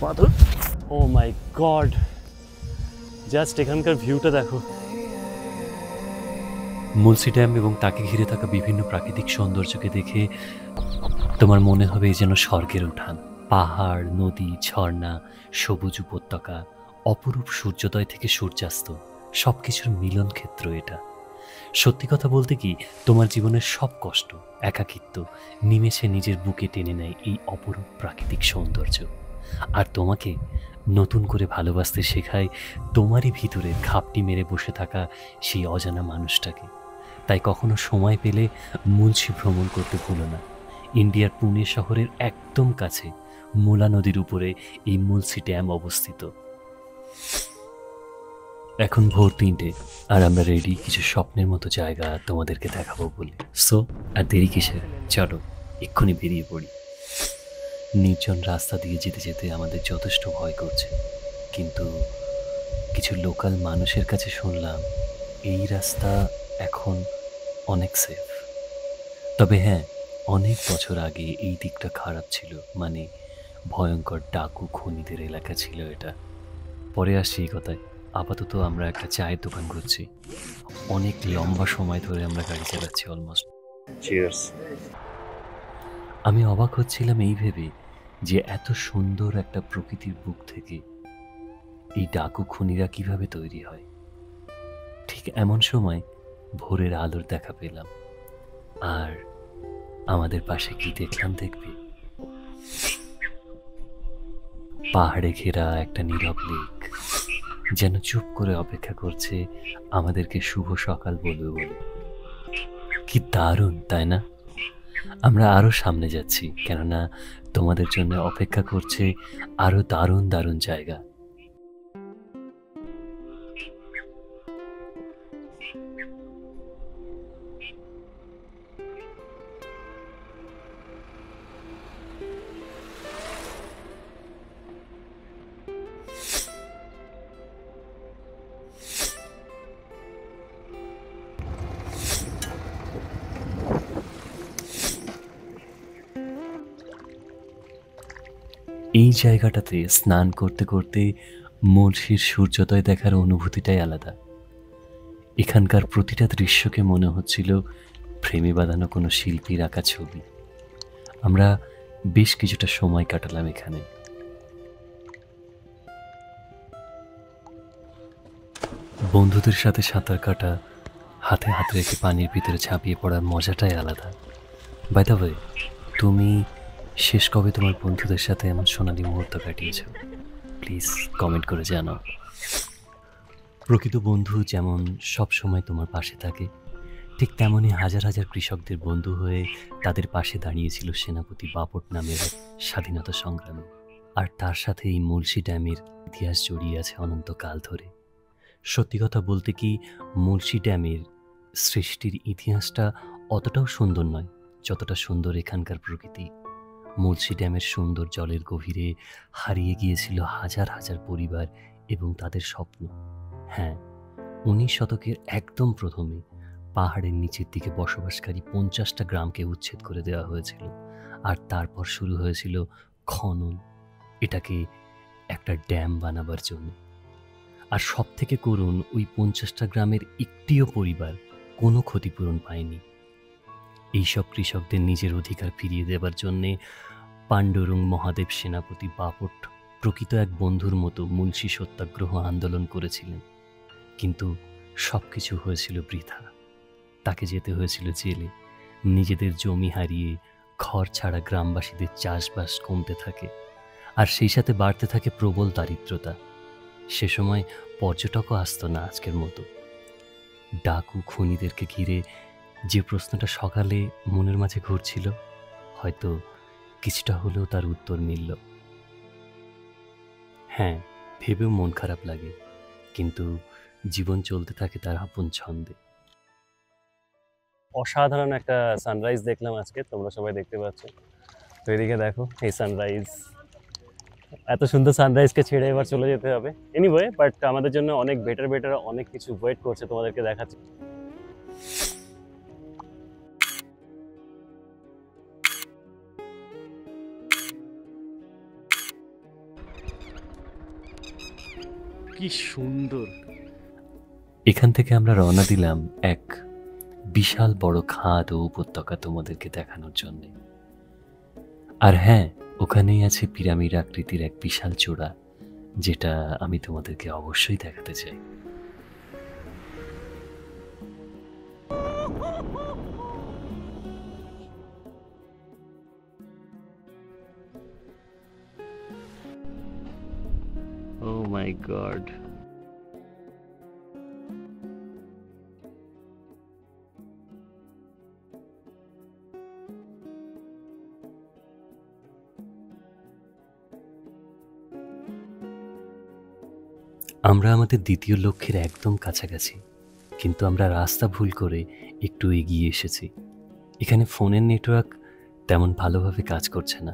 পাথর। ও মাই god, just এখানকার ভিউটা দেখো। মুলসি ড্যাম এবং তাকে ঘিরে থাকা বিভিন্ন প্রাকৃতিক সৌন্দর্যকে দেখে তোমার মনে হবে যেন স্বর্গের উঠান। পাহাড়, নদী, ঝর্ণা, সবুজ উপত্যকা, অপরূপ সূর্যোদয় থেকে সূর্যাস্ত, সবকিছুর মিলন ক্ষেত্র এটা। সত্যি কথা বলতে কি, তোমার জীবনের সব কষ্ট, একাকিত্ব নিমেষে নিজের বুকে টেনে নেয় এই অপরূপ প্রাকৃতিক সৌন্দর্য। আর তোমাকে নতুন করে ভালোবাসতে শেখায় তোমারই ভিতরে ঘাপটি মেরে বসে থাকা সেই অজানা মানুষটাকে। তাই কখনো সময় পেলে মুলসি ভ্রমণ করতে ভুলো না। ইন্ডিয়ার পুনে শহরের একদম কাছে মোলা নদীর উপরে এই মুলসি ড্যাম অবস্থিত। এখন ভোর ৩টে, আর আমরা রেডি কিছু স্বপ্নের মতো জায়গা তোমাদেরকে দেখাবো বলে। সো আর দেরি কিসের, চলো এক্ষুনি বেরিয়ে পড়ি। নির্জন রাস্তা দিয়ে যেতে যেতে আমাদের যথেষ্ট ভয় করছে, কিন্তু কিছু লোকাল মানুষের কাছে শুনলাম এই রাস্তা এখন অনেক সেফ। তবে হ্যাঁ, অনেক বছর আগে এই দিকটা খারাপ ছিল, মানে ভয়ঙ্কর ডাকু খুনিদের এলাকা ছিল এটা। পরে আসছি এই কথায়। আপাতত আমরা একটা চায়ের দোকান খুঁজছি। অনেক লম্বা সময় ধরে আমরা গাড়ি চালাচ্ছি, অলমোস্ট। চিয়ার্স। আমি অবাক হচ্ছিলাম এই ভেবে যে এত সুন্দর একটা প্রকৃতির বুক থেকে এই ডাকু খুনিরা কিভাবে তৈরি হয়। ঠিক এমন সময় ভোরের আলোর দেখা পেলাম, আর আমাদের পাশে কি দেখলাম দেখবি? পাহাড়ে ঘেরা একটা নীরব লেক, যেন চুপ করে অপেক্ষা করছে আমাদেরকে শুভ সকাল বলবে বলে। কি দারুণ, তাই না? আমরা আরো সামনে যাচ্ছি, কেননা তোমাদের জন্য অপেক্ষা করছে আরো দারুণ দারুণ জায়গা। এই জায়গাটাতে স্নান করতে করতে মুলসির সূর্যোদয় দেখার অনুভূতিটাই আলাদা। এখানকার প্রতিটা দৃশ্যকে মনে হচ্ছিল ফ্রেমে বাঁধানো কোনো শিল্পীর আঁকা ছবি। আমরা বেশ কিছুটা সময় কাটালাম এখানে। বন্ধুদের সাথে সাঁতার কাটা, হাতে হাত রেখে পানির ভিতরে ঝাঁপিয়ে পড়ার মজাটাই আলাদা। বাই দ্য ওয়ে, তুমি শেষ কবে তোমার বন্ধুদের সাথে এমন সোনালী মুহূর্ত কাটিয়েছ? প্লিজ কমেন্ট করে জানাও। প্রকৃত বন্ধু যেমন সব সময় তোমার পাশে থাকে, ঠিক তেমনই হাজার হাজার কৃষকদের বন্ধু হয়ে তাদের পাশে দাঁড়িয়েছিল সেনাপতি বাপট নামের এক স্বাধীনতা সংগ্রামী। আর তার সাথে এই মুলসি ড্যামের ইতিহাস জড়িয়ে আছে অনন্তকাল ধরে। সত্যি কথা বলতে কি, মুলসি ড্যামের সৃষ্টির ইতিহাসটা অতটাও সুন্দর নয় যতটা সুন্দর এখানকার প্রকৃতি। মুলসি ড্যামের সুন্দর জলের গভীরে হারিয়ে গিয়েছিল হাজার হাজার পরিবার এবং তাদের স্বপ্ন। হ্যাঁ, ১৯ শতকের একদম প্রথমে পাহাড়ের নিচের দিকে বসবাসকারী ৫০টা গ্রামকে উচ্ছেদ করে দেওয়া হয়েছিল, আর তারপর শুরু হয়েছিল খনন, এটাকে একটা ড্যাম বানাবার জন্য। আর সব থেকে করুণ, ওই ৫০টা গ্রামের একটিও পরিবার কোনো ক্ষতিপূরণ পায়নি। এইসব কৃষকদের নিজের অধিকার ফিরিয়ে দেবার জন্যে পাণ্ডুরুং মহাদেব সেনাপতি বাপট প্রকৃত এক বন্ধুর মতো মুলসি সত্যাগ্রহ আন্দোলন করেছিলেন। কিন্তু সব কিছু হয়েছিল বৃথা। তাকে যেতে হয়েছিল জেলে। নিজেদের জমি হারিয়ে ঘর ছাড়া গ্রামবাসীদের চাষবাস কমতে থাকে, আর সেই সাথে বাড়তে থাকে প্রবল দারিদ্রতা। সে সময় পর্যটকও আসতো না আজকের মতো। ডাকু খুনিদেরকে ঘিরে যে প্রশ্নটা সকালে মনের মাঝে ঘুরছিল, হয়তো কিছুটা হলেও তার উত্তর মিলল। হ্যাঁ, ভেবেও মন খারাপ লাগে, কিন্তু জীবন চলতে থাকে তার আপন ছন্দে। অসাধারণ একটা সানরাইজ দেখলাম আজকে, তোমরা সবাই দেখতে পাচ্ছ। তো এদিকে দেখো এই সানরাইজ, এত সুন্দর সানরাইজকে ছেড়ে এবার চলে যেতে হবে। এনিওয়ে, বাট আমাদের জন্য অনেক বেটার বেটার অনেক কিছু ওয়েট করছে, তোমাদেরকে দেখাচ্ছি। কি সুন্দর। এখান থেকে আমরা রওনা দিলাম এক বিশাল বড় খাদ ও উপত্যকা তোমাদেরকে দেখানোর জন্য। আর হ্যাঁ, ওখানেই আছে পিরামিড আকৃতির এক বিশাল চূড়া, যেটা আমি তোমাদেরকে অবশ্যই দেখাতে চাই। Oh my God. আমরা আমাদের দ্বিতীয় লক্ষ্যের একদম কাছাকাছি, কিন্তু আমরা রাস্তা ভুল করে একটু এগিয়ে এসেছি। এখানে ফোনের নেটওয়ার্ক তেমন ভালোভাবে কাজ করছে না।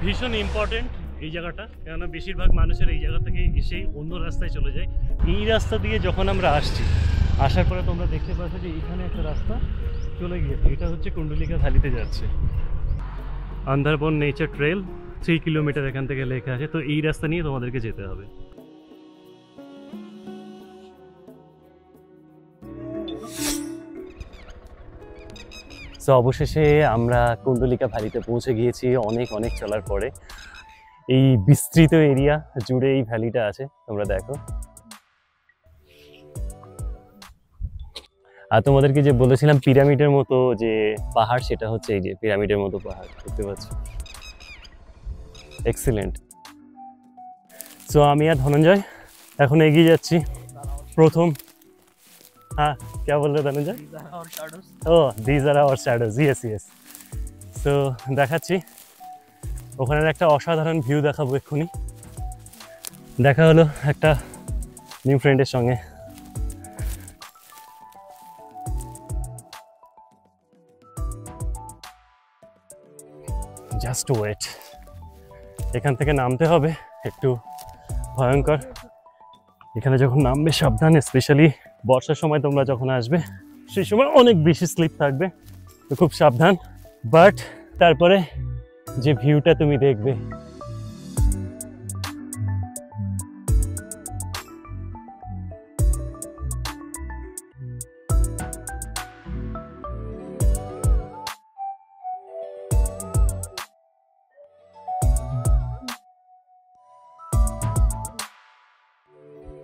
ভীষণ ইম্পর্টেন্ট এই জায়গাটা, কেননা বেশিরভাগ মানুষের এই জায়গা থেকে এসেই অন্য রাস্তায় চলে যায়। এই রাস্তা দিয়ে যখন আমরা আসার পরে তোমরা দেখতে পাচ্ছ যে এখানে একটা রাস্তা চলে গিয়েছে, এটা হচ্ছে কুণ্ডলিকা ভ্যালিতে যাচ্ছে। আন্দারবন নেচার ট্রেল 3 কিলোমিটার এখান থেকে লেখা আছে, তো এই রাস্তা নিয়ে তোমাদেরকে যেতে হবে। তো অবশেষে আমরা কুণ্ডলিকা ভ্যালিতে পৌঁছে গিয়েছি অনেক অনেক চলার পরে। এই বিস্তৃত এরিয়া জুড়ে এই ভ্যালিটা আছে, তোমরা দেখো। আর তোমাদেরকে যে বলেছিলাম পিরামিডের মতো যে পাহাড়, সেটা হচ্ছে এই যে পিরামিডের মতো পাহাড়, দেখতে পাচ্ছ। এক্সিলেন্ট। সো আমি আর ধনঞ্জয় এখন এগিয়ে যাচ্ছি। প্রথম, হ্যাঁ क्या बोल रहे धनंजय? ও these are our shadows, yes yes। So দেখাচ্ছি ওখানের একটা অসাধারণ ভিউ দেখাবো এক্ষুনি। দেখা হলো একটা নিউ ফ্রেন্ডের সঙ্গে। জাস্ট ওয়েট, এখান থেকে নামতে হবে, একটু ভয়ঙ্কর। এখানে যখন নামবে সাবধান, স্পেশালি বর্ষার সময় তোমরা যখন আসবে সেই সময় অনেক বেশি স্লিপ থাকবে, তো খুব সাবধান। বাট তারপরে যে ভিউটা তুমি দেখবে,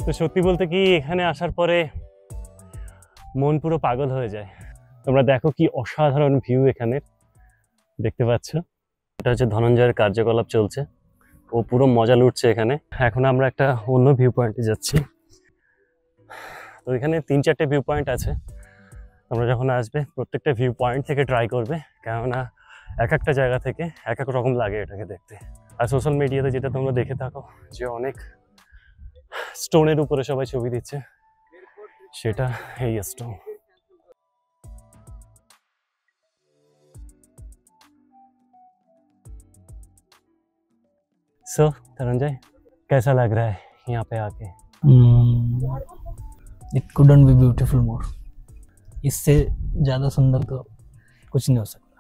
তো সত্যি বলতে কি এখানে আসার পরে মন পুরো পাগল হয়ে যায়। তোমরা দেখো কি অসাধারণ ভিউ এখানে দেখতে পাচ্ছ। এটা হচ্ছে ধনঞ্জয়ের কার্যকলাপ চলছে, ও পুরো মজা লুটছে এখানে। এখন আমরা একটা অন্য ভিউ পয়েন্টে যাচ্ছি। তো এখানে 3-4টে ভিউ পয়েন্ট আছে। তোমরা যখন আসবে প্রত্যেকটা ভিউ পয়েন্ট থেকে ট্রাই করবে, কেননা এক একটা জায়গা থেকে এক এক রকম লাগে এটাকে দেখতে। আর সোশ্যাল মিডিয়াতে যেটা তোমরা দেখে থাকো যে অনেক স্টোনের উপরে সবাই ছবি দিচ্ছে, সেটা এই স্টোন। सो धनंजय कैसा लग रहा है यहाँ पे आके? इट कुडंट बी ब्यूटीफुल मोर। इससे ज्यादा सुंदर तो कुछ नहीं हो सकता।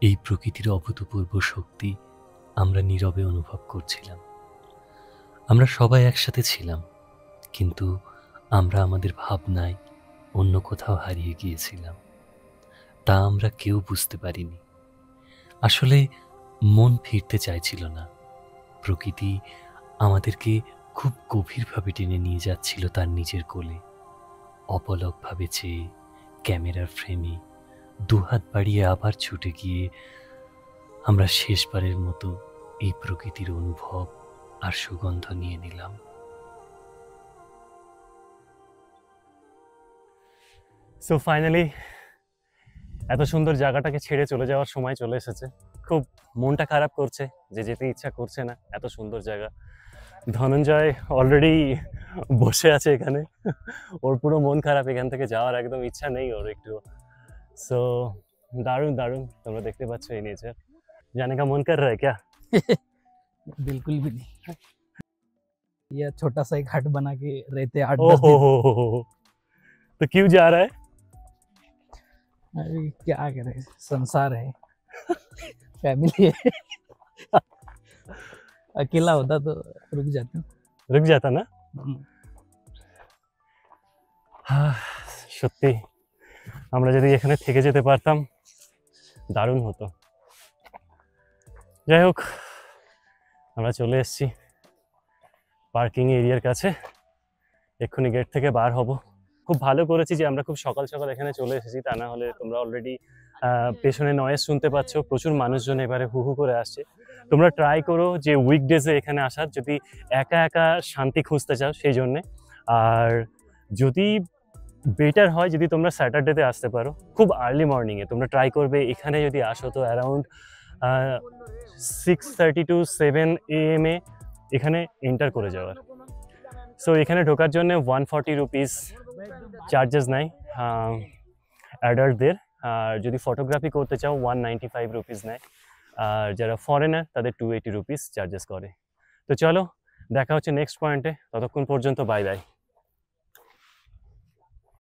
এই প্রকৃতির অভূতপূর্ব শক্তি আমরা নীরবে অনুভব করছিলাম। আমরা সবাই একসাথে ছিলাম, কিন্তু আমরা আমাদের ভাবনায় অন্য কোথাও হারিয়ে গিয়েছিলাম, তা আমরা কেউ বুঝতে পারিনি। আসলে মন ফিরতে চাইছিল না, প্রকৃতি আমাদেরকে খুব গভীরভাবে টেনে নিয়ে যাচ্ছিল তার নিজের কোলে। অপলকভাবে চেয়ে ক্যামেরার ফ্রেমে দুহাত বাড়িয়ে আবার ছুটে গিয়ে আমরা শেষবারের মতো এই প্রকৃতির অনুভব আর সুগন্ধ নিয়ে নিলাম। সো ফাইনালি এত সুন্দর জায়গাটাকে ছেড়ে চলে যাওয়ার সময় চলে এসেছে। খুব মনটা খারাপ করছে যে যেতে ইচ্ছা করছে না, এত সুন্দর জায়গা। ধনঞ্জয় অলরেডি বসে আছে এখানে, ওর পুরো মন খারাপ, এখান থেকে যাওয়ার একদম ইচ্ছা নেই ওর একটু। সো দারুণ দারুণ, তোমরা দেখতে পাচ্ছ এই নেচার। जाने का मन कर रहा है क्या? बिल्कुल भी नहीं। यह छोटा सा एक हट बना के रहते 8-10 ओहो दिन। तो क्यों जा रहा है? अरे क्या करे, संसार है, फैमिली है। अकेला होता तो रुक जाते. रुक जाता ना? সত্যি আমরা যদি এখানে থেকে যেতে পারতাম দারুণ হতো। যাই হোক, আমরা চলে এসেছি পার্কিং এরিয়ার কাছে, এক্ষুনি গেট থেকে বার হব। খুব ভালো করেছি যে আমরা খুব সকাল সকাল এখানে চলে এসেছি, তা না হলে তোমরা অলরেডি পেছনে নয়েজ শুনতে পাচ্ছ, প্রচুর মানুষজন এবারে হু হু করে আসছে। তোমরা ট্রাই করো যে উইকডেজে এখানে আসার, যদি একা একা শান্তি খুঁজতে চাও সেই জন্যে। আর যদি বেটার হয় যদি তোমরা স্যাটারডেতে আসতে পারো খুব আর্লি মর্নিংয়ে, তোমরা ট্রাই করবে এখানে যদি আসো তো অ্যারাউন্ড 6:30 to 7 AM এখানে এন্টার করে যাওয়ার। সো এখানে ঢোকার জন্য 140 রুপিস চার্জেস নেয় অ্যাডাল্টদের, আর যদি ফটোগ্রাফি করতে চাও 195 রুপিস নেয়, আর যারা ফরেনার তাদের 280 রুপিস চার্জেস করে। তো চলো দেখা হচ্ছে নেক্সট পয়েন্টে, ততক্ষণ পর্যন্ত বাই বাই।